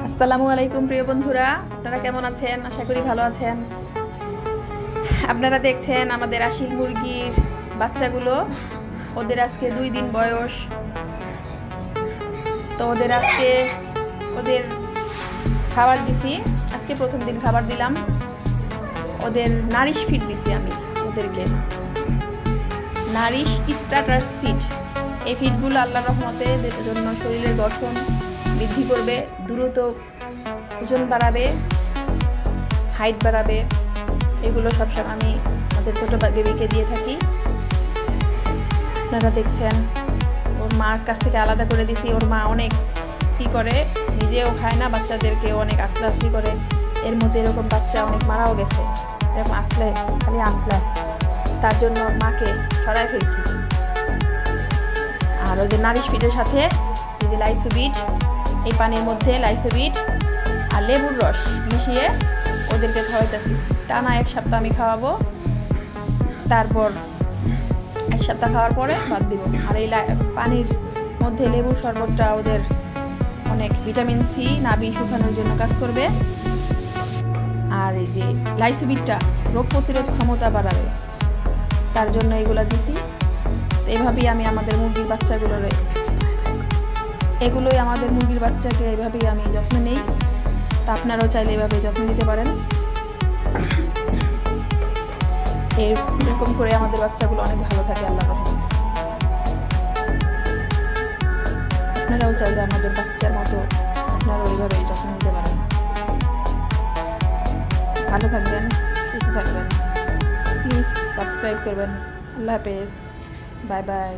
আসসালামু আলাইকুম প্রিয় বন্ধুরা, আপনারা কেমন আছেন? আশা করি ভালো আছেন। আপনারা দেখছেন আমাদের আসিল মুরগির বাচ্চাগুলো। ওদের আজকে 2 দিন বয়স। তো ওদের খাবার দিছি। আজকে প্রথম দিন খাবার দিলাম। ওদের নারিশ ফিড দিছি আমি ওদেরকে, নারিশ স্টার্টার্স ফিড। এই ফিডগুলো আল্লাহর রহমতে জন্য শরীরের গঠন বৃদ্ধি করবে, দ্রুত ওজন বাড়াবে, হাইট বাড়াবে। এগুলো সবসময় আমি আমাদের ছোটো বেবিকে দিয়ে থাকি। আপনারা দেখছেন ওর মার কাছ থেকে আলাদা করে দিছি। ওর মা অনেক কী করে, নিজেও খায় না, বাচ্চাদেরকেও অনেক আস্তে করে। এর মধ্যে এরকম বাচ্চা অনেক মারাও গেছে, এরকম খালি আসলে। তার জন্য ওর মাকে সরাই ফেলছি। আর ওদের নারিশ ফিডের সাথে এই যে লাইসোবিট, এই পানির মধ্যে লাইসোবিট আর লেবুর রস মিশিয়ে ওদেরকে খাওয়াইতেছি। টানা 1 সপ্তাহ আমি খাওয়াবো, তারপর 1 সপ্তাহ খাওয়ার পরে বাদ দিব। আর এই পানির মধ্যে লেবুর শরবতটা ওদের অনেক ভিটামিন সি, নাভি শুকানোর জন্য কাজ করবে। আর এই যে লাইসোবিটটা রোগ প্রতিরোধ ক্ষমতা বাড়াবে, তার জন্য এগুলো দিছি। এইভাবেই আমি আমাদের মুরগির বাচ্চাগুলোরে, এগুলোই আমাদের মুরগির বাচ্চাকে এইভাবেই আমি যত্ন নেই। তা আপনারাও চাইলে এভাবে যত্ন নিতে পারেন। এরকম করে আমাদের বাচ্চাগুলো অনেক ভালো থাকে আল্লাহর রহমতে। আপনারাও চাইলে আমাদের বাচ্চার মতো আপনারাও এইভাবেই যত্ন নিতে পারেন। ভালো থাকবেন, সুস্থ থাকবেন। প্লিজ সাবস্ক্রাইব করবেন। আল্লাহ হাফেজ, বাই বাই।